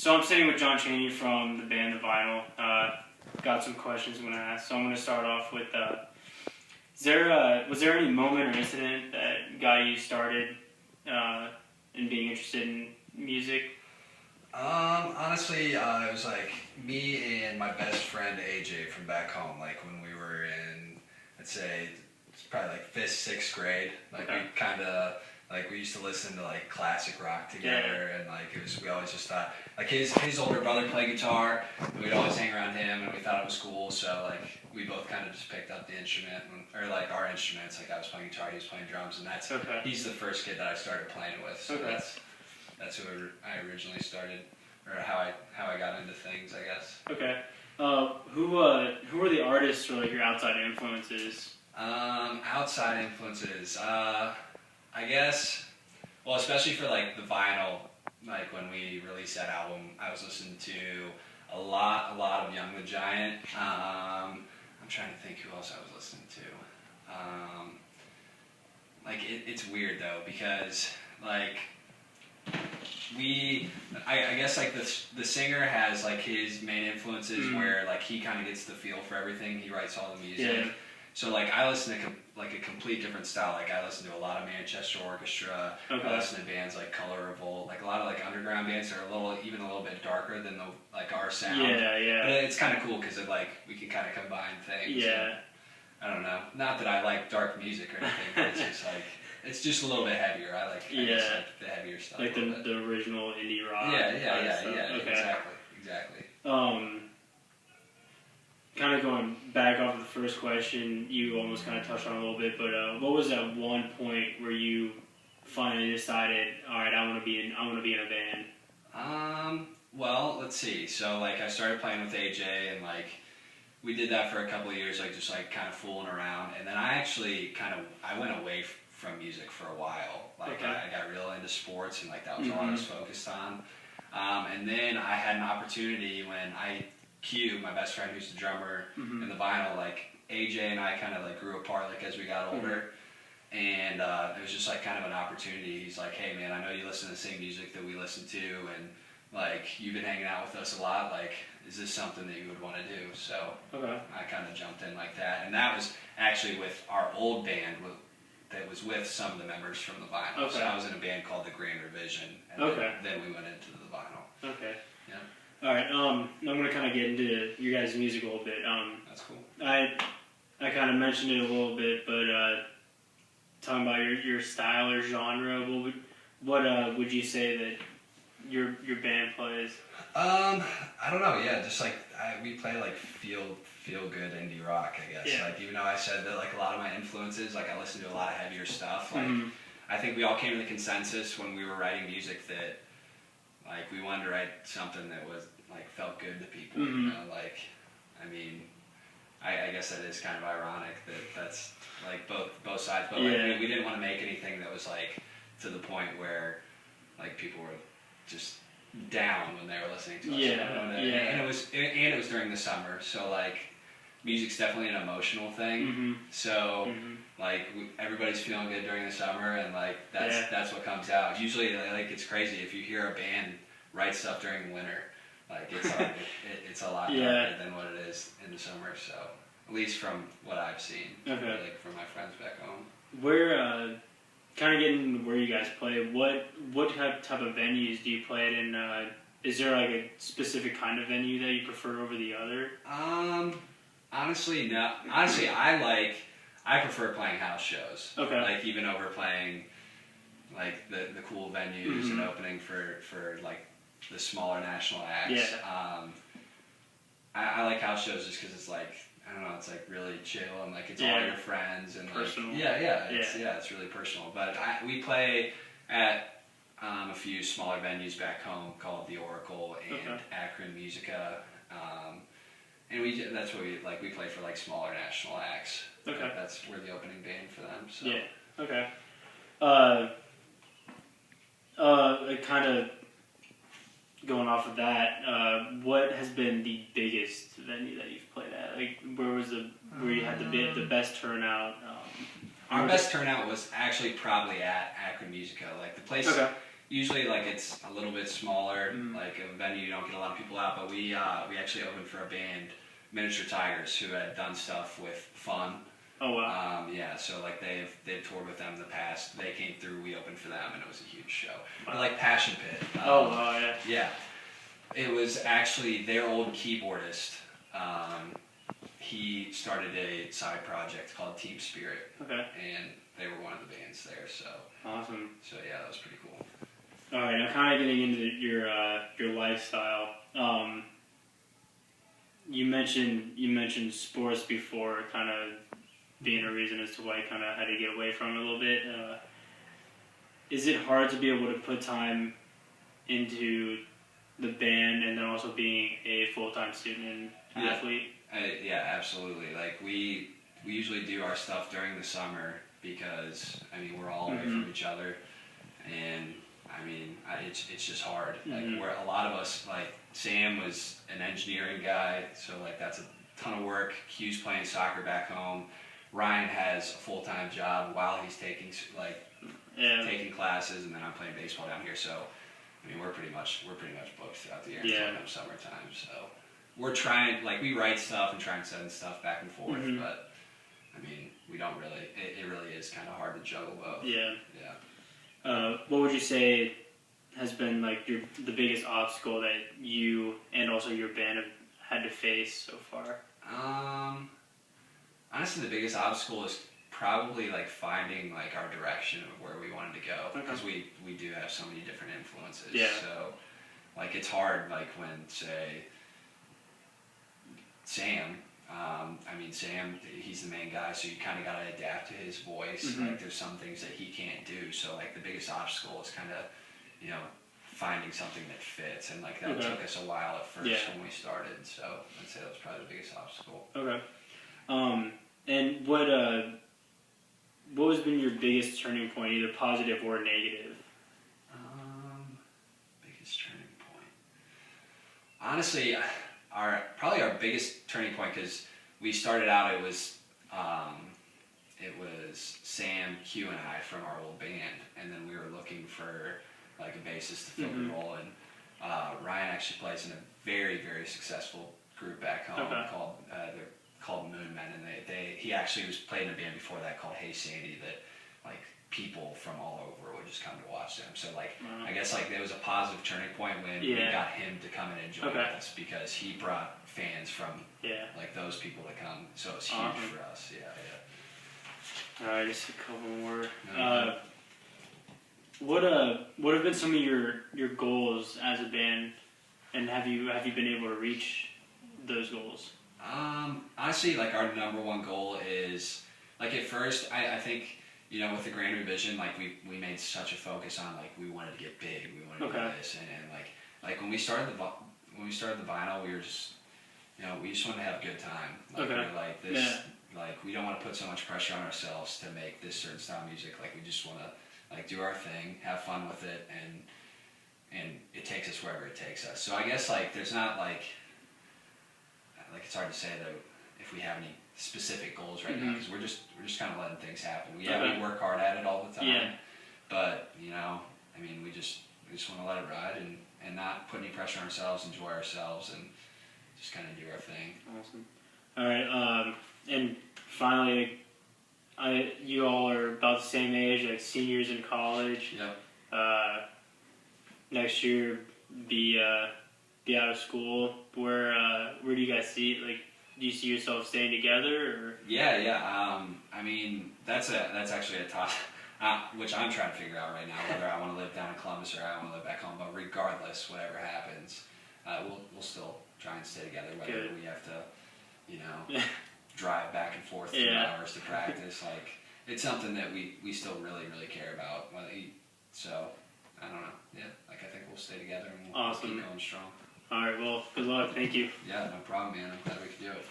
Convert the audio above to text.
So I'm sitting with John Cheyney from the band The Vinyl. Got some questions I'm going to ask. So I'm going to start off with, was there any moment or incident that got you started in being interested in music? Honestly, it was like me and my best friend AJ from back home, like when we were in, I'd say, it's probably like 5th, 6th grade. Like Okay. we kind of, like we used to listen to like classic rock together, and like we always just thought, like his older brother played guitar, and we'd always hang around him, and we thought it was cool, so like we both kind of just picked up the instrument, or like our instruments, like I was playing guitar, he was playing drums, and he's the first kid that I started playing with, so that's who I originally started, or how I got into things, I guess. Okay. Who are the artists or like your outside influences? Outside influences, I guess, well, especially for like the Vinyl, like when we released that album, I was listening to a lot of Young the Giant. I'm trying to think who else I was listening to. Like it's weird though, because like I guess like the singer has like his main influences where like he kind of gets the feel for everything. He writes all the music. Yeah. So like I listen to like a complete different style. Like I listen to a lot of Manchester Orchestra. Okay. I listen to bands like Color Revolt. Like a lot of like underground bands that are even a little bit darker than like our sound. Yeah, yeah. But it's kind of cool because like we can kind of combine things. Yeah. And, I don't know. Not that I like dark music or anything, but it's just like it's just a little bit heavier. I just like the heavier stuff. Like the original indie rock. Yeah. Okay. Exactly. Kind of going back off of the first question, you almost kind of touched on it a little bit, but what was that one point where you finally decided, all right, I want to be in a band? Well, let's see. So like I started playing with AJ, and like we did that for a couple of years, like just like kind of fooling around, and then I went away from music for a while. Like Okay. I got real into sports, and like that was all I was focused on. And then I had an opportunity when Q, my best friend who's the drummer in the Vinyl, like AJ and I kind of like grew apart like as we got older, and it was just like kind of an opportunity. He's like, hey man, I know you listen to the same music that we listen to, and like you've been hanging out with us a lot, like is this something that you would want to do? So I kind of jumped in like that, and that was actually with our old band that was with some of the members from the Vinyl. So I was in a band called the Grand Revision, and then we went into the Vinyl. Okay. Yeah. All right, I'm going to kind of get into your guys' music a little bit. That's cool. I kind of mentioned it a little bit, but talking about your style or genre, what would you say that your band plays? I don't know. Yeah, just like we play like feel good indie rock, I guess. Yeah. Like even though I said that like a lot of my influences, like I listen to a lot of heavier stuff. Like I think we all came to the consensus when we were writing music that like we wanted to write something that was like felt good to people. You know, like I mean, I guess that is kind of ironic that that's like both sides. But like we didn't want to make anything that was like to the point where like people were just down when they were listening to us. And it was during the summer, so like music's definitely an emotional thing. So like everybody's feeling good during the summer, and like that's what comes out. Usually, like it's crazy if you hear a band write stuff during the winter. Like it's a lot darker than what it is in the summer. So at least from what I've seen, like from my friends back home. Where kind of getting where you guys play, what type of venues do you play it in? Is there like a specific kind of venue that you prefer over the other? Honestly, no. Honestly, I prefer playing house shows. Okay. Like even over playing like the cool venues and opening for like the smaller national acts. Yeah. I like house shows just because it's like, I don't know, it's like really chill and like it's all your friends and personal. Like, it's really personal. But we play at a few smaller venues back home called the Oracle and Akron Musica, and that's where we play for like smaller national acts. That's we're the opening band for them. So kind of going off of that, what has been the biggest venue that you've played at? Like, where you had the best turnout? Our best turnout was actually probably at Akron Musica. Like the place, Usually, like, it's a little bit smaller, like a venue. You don't get a lot of people out, but we actually opened for a band, Miniature Tigers, who had done stuff with Fun. Oh wow. Yeah, so like they've toured with them in the past. They came through, we opened for them, and it was a huge show. Wow. Or like Passion Pit. Oh wow, yeah. Yeah, it was actually their old keyboardist. He started a side project called Team Spirit. Okay. And they were one of the bands there, so. Awesome. So yeah, that was pretty cool. All right, now kind of getting into your lifestyle. You mentioned sports before, kind of being a reason as to why you kind of had to get away from it a little bit. Is it hard to be able to put time into the band and then also being a full-time student and athlete? Yeah, absolutely. Like we usually do our stuff during the summer because I mean we're all away from each other, and I mean it's just hard. Like where a lot of us, like Sam was an engineering guy, so like that's a ton of work. Q's playing soccer back home. Ryan has a full-time job while he's taking classes, and then I'm playing baseball down here. So I mean we're pretty much booked throughout the year until summertime. So we're trying, like, we write stuff and try and send stuff back and forth, but I mean we don't really. It really is kind of hard to juggle both. Yeah. Yeah. What would you say has been like the biggest obstacle that you and also your band have had to face so far? Honestly, the biggest obstacle is probably like finding like our direction of where we wanted to go, because we do have so many different influences. Yeah. So like it's hard, like when say Sam. I mean, Sam, he's the main guy, so you kind of got to adapt to his voice. Like, there's some things that he can't do. So, like, the biggest obstacle is kind of, you know, finding something that fits. And, like, that took us a while at first when we started. So, I'd say that was probably the biggest obstacle. Okay. And what has been your biggest turning point, either positive or negative? Biggest turning point. Honestly, probably our biggest turning point, because we started out, it was Sam, Q, and I from our old band, and then we were looking for like a bassist to fill the role, and Ryan actually plays in a very, very successful group back home called Moon Men, and he actually was playing in a band before that called Hey Sandy, that like people from all over would just come to watch them. So like I guess like there was a positive turning point when we got him to come and join us, because he brought fans from like those people to come. So it's huge for us. Yeah. All right, just a couple more. What have been some of your goals as a band, and have you been able to reach those goals? Honestly, like our number one goal is, like, at first I think, you know, with the Grand Revision, like we made such a focus on like we wanted to get big, we wanted to do this, and like when we started the vinyl, we were just, you know, we just wanted to have a good time. Like we were like this, like we don't want to put so much pressure on ourselves to make this certain style of music. Like we just want to like do our thing, have fun with it, and it takes us wherever it takes us. So I guess like there's not like it's hard to say though if we have any specific goals right now, because we're just kind of letting things happen. We work hard at it all the time, but you know, I mean, we just want to let it ride and not put any pressure on ourselves, enjoy ourselves, and just kind of do our thing. Awesome. All right, and finally, you all are about the same age, like seniors in college. Yep. Next year, be out of school. Where do you guys see? Like, do you see yourself staying together? Or? Yeah. I mean, that's actually a tough, which I'm trying to figure out right now, whether I want to live down in Columbus or I want to live back home. But regardless, whatever happens, we'll still try and stay together. Whether we have to, you know, drive back and forth 2 hours to practice, like it's something that we still really, really care about. So I don't know. Yeah, like I think we'll stay together and we'll keep going strong. All right, well, good luck. Thank you. Yeah, no problem, man. I'm glad we could do it.